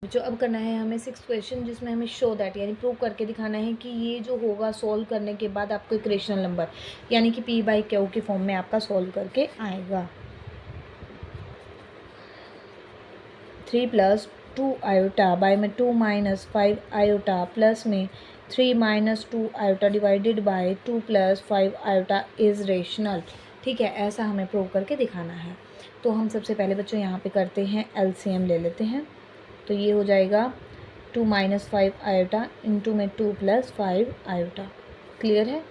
जो अब करना है हमें 6 क्वेश्चन, जिसमें हमें शो दैट यानी प्रूव करके दिखाना है कि ये जो होगा सॉल्व करने के बाद आपको एक रेशनल नंबर यानी कि पी बाई क्यू के फॉर्म में आपका सॉल्व करके आएगा। 3 प्लस 2 आयोटा बाय में 2 माइनस 5 आयोटा प्लस में 3 minus 2 iota divided by 2 plus 5 iota is rational. ठीक है, ऐसा हमें प्रूव करके दिखाना है। तो हम सबसे पहले बच्चों यहाँ पे करते हैं एलसीएम ले लेते हैं। तो ये हो जाएगा 2 माइनस 5 आयोटा इंटू में 2 प्लस 5 आयोटा। क्लियर है?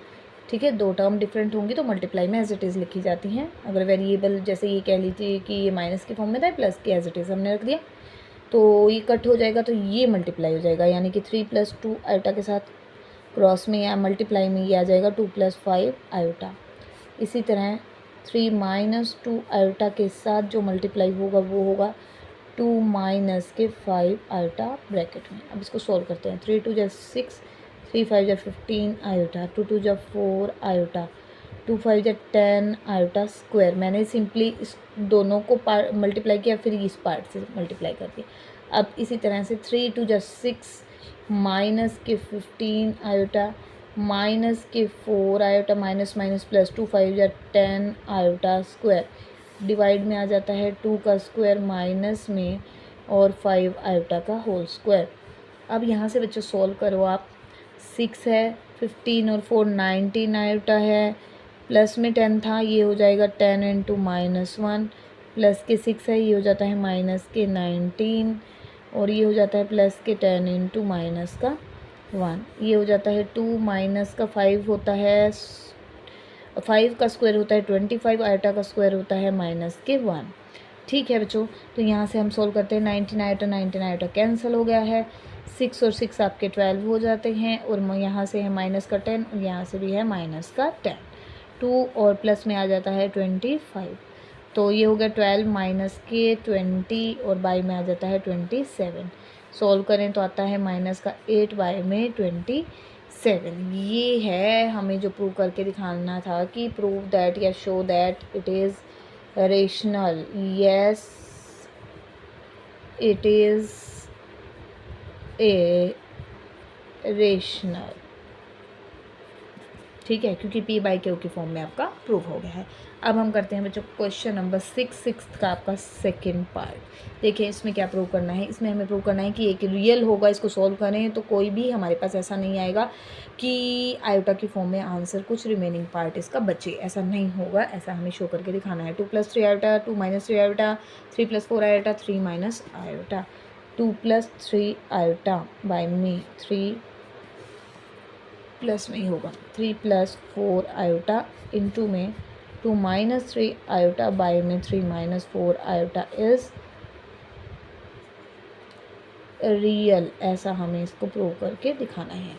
ठीक है, दो टर्म डिफरेंट होंगी तो मल्टीप्लाई में एज इट इज़ लिखी जाती हैं। अगर वेरिएबल जैसे ये कह लीजिए कि ये माइनस के फॉर्म में था, प्लस के एज इट इज़ हमने रख दिया, तो ये कट हो जाएगा तो ये मल्टीप्लाई हो जाएगा, यानी कि 3 प्लस 2 आयोटा के साथ क्रॉस में या मल्टीप्लाई में ये आ जाएगा 2 प्लस 5 आयोटा। इसी तरह 3 माइनस 2 आयोटा के साथ जो मल्टीप्लाई होगा वो होगा 2 माइनस के 5 आयोटा ब्रैकेट में। अब इसको सॉल्व करते हैं। 3 2 जा 6, 3 5 जा 15 आयोटा, 2 2 जा 4 आयोटा, 2 5 जा 10 आयोटा स्क्वायर। मैंने सिंपली इस दोनों को मल्टीप्लाई किया, फिर इस पार्ट से मल्टीप्लाई कर दिया। अब इसी तरह से 3 2 जा 6 माइनस के 15 आयोटा, माइनस के 4 आयोटा, माइनस माइनस प्लस 2 5 जा 10 आयोटा स्क्वायर। डिवाइड में आ जाता है 2 का स्क्वायर माइनस में और 5 आयोटा का होल स्क्वायर। अब यहाँ से बच्चों सॉल्व करो आप। 6 है, 15 और 4 19 आयोटा है, प्लस में 10 था, ये हो जाएगा 10 इंटू -1, प्लस के 6 है, ये हो जाता है माइनस के 19, और ये हो जाता है प्लस के 10 इंटू माइनस का 1, ये हो जाता है 2 माइनस का 5 होता है 5 का स्क्वायर होता है 25, आयोटा का स्क्वायर होता है माइनस के 1। ठीक है बच्चों, तो यहाँ से हम सोल्व करते हैं। 19 आयोटा कैंसिल हो गया है, 6 और 6 आपके 12 हो जाते हैं, और यहाँ से है माइनस का 10 और यहाँ से भी है माइनस का 10। 2 और प्लस में आ जाता है 25, तो ये हो गया 12 माइनस के 20 और बाई में आ जाता है 27। सॉल्व करें तो आता है माइनस का 8 बाई में 27। ये है हमें जो प्रूव करके दिखाना था कि प्रूव दैट या show that it is rational. Yes, it is a rational. ठीक है, क्योंकि पी बाई क्यू की फॉर्म में आपका प्रूव हो गया है। अब हम करते हैं बच्चों क्वेश्चन नंबर 6 सिक्स्थ का आपका सेकंड पार्ट। देखिए इसमें क्या प्रूव करना है। इसमें हमें प्रूव करना है कि एक रियल होगा, इसको सॉल्व करें तो कोई भी हमारे पास ऐसा नहीं आएगा कि आयोटा की फॉर्म में आंसर कुछ रिमेनिंग पार्ट इसका बचे, ऐसा नहीं होगा। ऐसा हमें शो करके दिखाना है। 2 plus 3 iota, 2 minus 3 iota, 3 plus 4 iota, 3 minus iota, 2 plus 3 iota by में 3 प्लस में ही होगा, 3 प्लस 4 आयोटा इंटू में 2 माइनस 3 आयोटा बाय में 3 माइनस 4 आयोटा इज़ रियल। ऐसा हमें इसको प्रूव करके दिखाना है।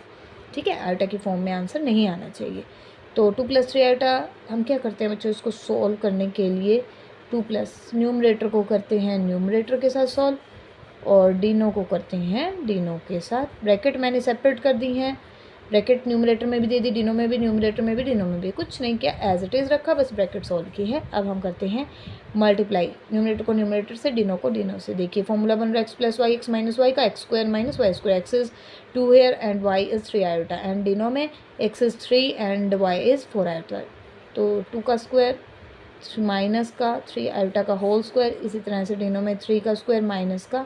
ठीक है, आयोटा की फॉर्म में आंसर नहीं आना चाहिए। तो 2 प्लस 3 आयोटा हम क्या करते हैं बच्चों, इसको सॉल्व करने के लिए 2 प्लस न्यूमरेटर को करते हैं न्यूमरेटर के साथ सॉल्व, और डिनो को करते हैं डिनो के साथ। ब्रैकेट मैंने सेपरेट कर दी हैं, ब्रैकेट न्यूमरेटर में भी दे दी, डिनो में भी, न्यूमरेटर में भी, डिनो में भी। कुछ नहीं किया, एज इट इज़ रखा, बस ब्रैकेट सॉल्व की है। अब हम करते हैं मल्टीप्लाई, न्यूमरेटर को न्यूमरेटर से, डिनो को डिनो से। देखिए फॉर्मूला बन रहा है x plus Y X minus Y का, X square minus Y square, X is 2 here and Y is 3 iota, and डिनो में X is 3 and Y is 4 iota. तो 2 का स्क्वायर माइनस का 3 आयोटा का होल स्क्वायर, इसी तरह से डिनो में 3 का स्क्वायर माइनस का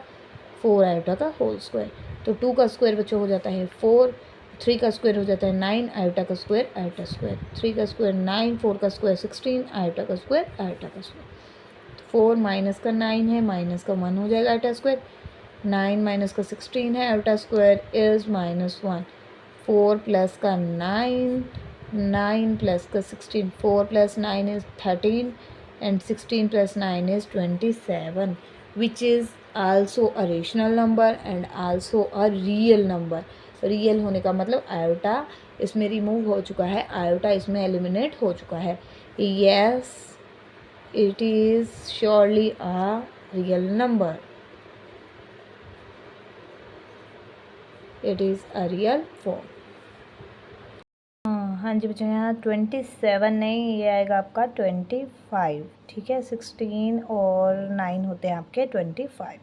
4 आयोटा का होल स्क्वायर। तो 2 का स्क्वायर बच्चों हो जाता है 4, 3 का स्क्वायर हो जाता है 9, आयोटा का स्क्वायर आयोटा स्क्वायर, 3 का स्क्वायर 9, 4 का स्क्वायर 16, आयोटा का स्क्वायर आयोटा का स्क्वायर। 4 माइनस का 9 है, माइनस का 1 हो जाएगा आयोटा स्क्वायर, 9 माइनस का 16 है, आयोटा स्क्वायर इज़ -1, 4 प्लस का 9, 9 प्लस का 16, 4 plus 9 is 13 and 16 plus 9 is 27, which is also a rational number and also a real number। Real होने का मतलब आयोटा इसमें रिमूव हो चुका है, आयोटा इसमें एलिमिनेट हो चुका है। Yes, it is surely a real number, it is a real form. हाँ जी बच्चों, यहाँ 27 नहीं, ये आएगा आपका 25। ठीक है, 16 और 9 होते हैं आपके 25।